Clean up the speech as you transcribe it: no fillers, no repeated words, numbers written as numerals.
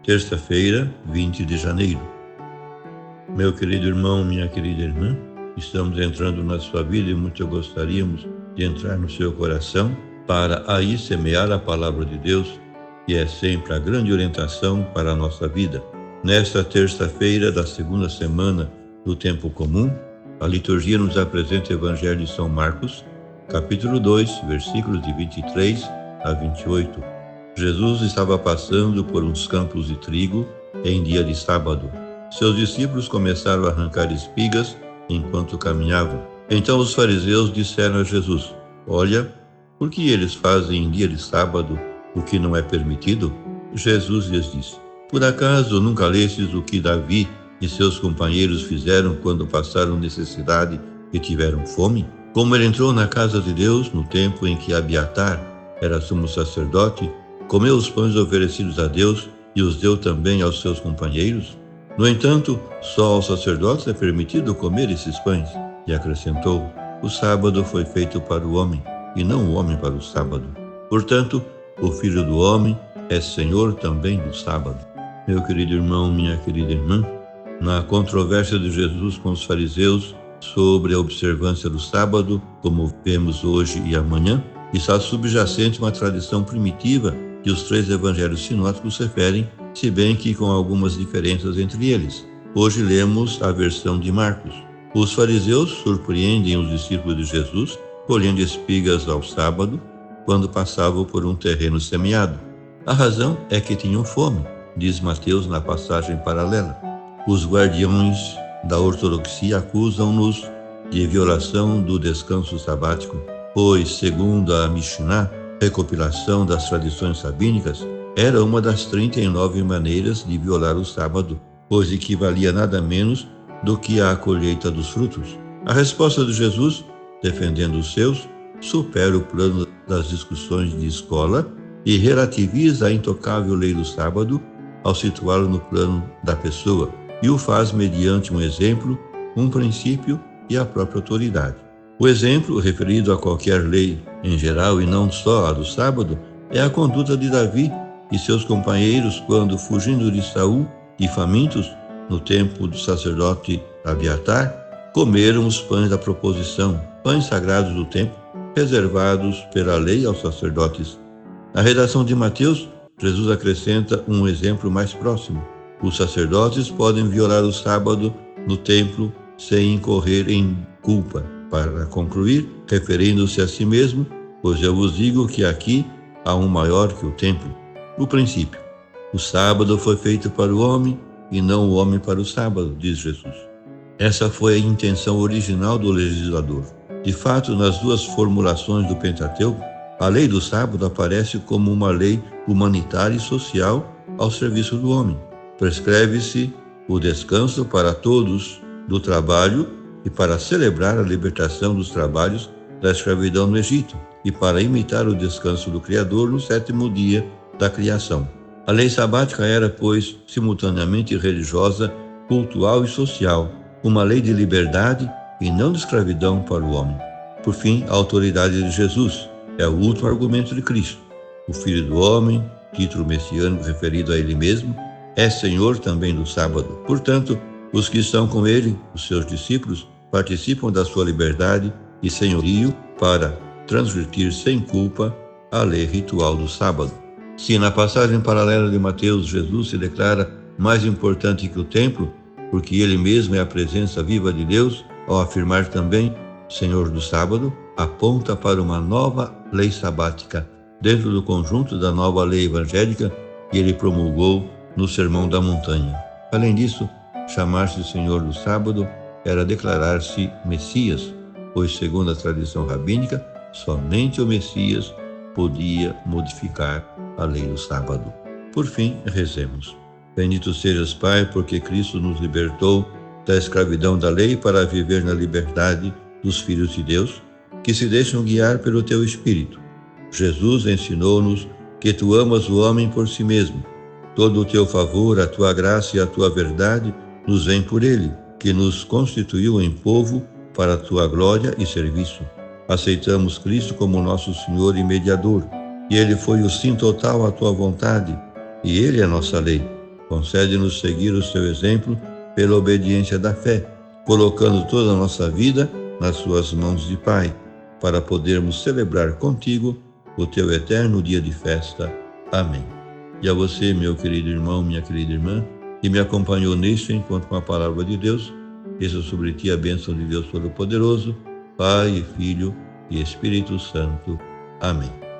Terça-feira, 20 de janeiro. Meu querido irmão, minha querida irmã, estamos entrando na sua vida e muito gostaríamos de entrar no seu coração para aí semear a palavra de Deus, que é sempre a grande orientação para a nossa vida. Nesta terça-feira da segunda semana do tempo comum, a liturgia nos apresenta o Evangelho de São Marcos, capítulo 2, versículos de 23 a 28. Jesus estava passando por uns campos de trigo em dia de sábado. Seus discípulos começaram a arrancar espigas enquanto caminhavam. Então os fariseus disseram a Jesus: Olha, por que eles fazem em dia de sábado o que não é permitido? Jesus lhes disse: Por acaso nunca lestes o que Davi e seus companheiros fizeram quando passaram necessidade e tiveram fome? Como ele entrou na casa de Deus no tempo em que Abiatar era sumo sacerdote, comeu os pães oferecidos a Deus e os deu também aos seus companheiros? No entanto, só aos sacerdotes é permitido comer esses pães. E acrescentou: O sábado foi feito para o homem, e não o homem para o sábado. Portanto, o Filho do Homem é Senhor também do sábado. Meu querido irmão, minha querida irmã, na controvérsia de Jesus com os fariseus sobre a observância do sábado, como vemos hoje e amanhã, está subjacente uma tradição primitiva que os três evangelhos sinóticos referem, se bem que com algumas diferenças entre eles. Hoje lemos a versão de Marcos. Os fariseus surpreendem os discípulos de Jesus colhendo espigas ao sábado, quando passavam por um terreno semeado. A razão é que tinham fome, diz Mateus na passagem paralela. Os guardiões da ortodoxia acusam-nos de violação do descanso sabático, pois, segundo a Mishnah, recopilação das tradições rabínicas, era uma das 39 maneiras de violar o sábado, pois equivalia nada menos do que a colheita dos frutos. A resposta de Jesus, defendendo os seus, supera o plano das discussões de escola e relativiza a intocável lei do sábado ao situá-lo no plano da pessoa, e o faz mediante um exemplo, um princípio e a própria autoridade. O exemplo, referido a qualquer lei em geral e não só a do sábado, é a conduta de Davi e seus companheiros quando, fugindo de Saul e famintos, no tempo do sacerdote Abiatar, comeram os pães da proposição, pães sagrados do templo, reservados pela lei aos sacerdotes. Na redação de Mateus, Jesus acrescenta um exemplo mais próximo. Os sacerdotes podem violar o sábado no templo sem incorrer em culpa. Para concluir, referindo-se a si mesmo, pois eu vos digo que aqui há um maior que o templo. O princípio: o sábado foi feito para o homem e não o homem para o sábado, diz Jesus. Essa foi a intenção original do legislador. De fato, nas duas formulações do Pentateuco, a lei do sábado aparece como uma lei humanitária e social ao serviço do homem. Prescreve-se o descanso para todos do trabalho e para celebrar a libertação dos trabalhos da escravidão no Egito, e para imitar o descanso do Criador no sétimo dia da criação. A lei sabática era, pois, simultaneamente religiosa, cultural e social, uma lei de liberdade e não de escravidão para o homem. Por fim, a autoridade de Jesus é o último argumento de Cristo. O Filho do Homem, título messiânico referido a ele mesmo, é Senhor também do sábado. Portanto, os que estão com ele, os seus discípulos, participam da sua liberdade e senhorio para transgredir sem culpa a lei ritual do sábado. Se na passagem paralela de Mateus Jesus se declara mais importante que o templo, porque ele mesmo é a presença viva de Deus, ao afirmar também Senhor do sábado, aponta para uma nova lei sabática, dentro do conjunto da nova lei evangélica que ele promulgou no Sermão da Montanha. Além disso, chamar-se Senhor do sábado era declarar-se Messias, pois, segundo a tradição rabínica, somente o Messias podia modificar a lei do sábado. Por fim, rezemos. Bendito sejas, Pai, porque Cristo nos libertou da escravidão da lei para viver na liberdade dos filhos de Deus, que se deixam guiar pelo Teu Espírito. Jesus ensinou-nos que Tu amas o homem por si mesmo. Todo o Teu favor, a Tua graça e a Tua verdade nos vem por Ele, que nos constituiu em povo para a Tua glória e serviço. Aceitamos Cristo como nosso Senhor e mediador, e Ele foi o sim total à Tua vontade, e Ele é a nossa lei. Concede-nos seguir o seu exemplo pela obediência da fé, colocando toda a nossa vida nas suas mãos de Pai, para podermos celebrar contigo o teu eterno dia de festa. Amém. E a você, meu querido irmão, minha querida irmã, que me acompanhou neste encontro com a palavra de Deus, desça sobre ti a bênção de Deus Todo-Poderoso, Pai, Filho e Espírito Santo. Amém.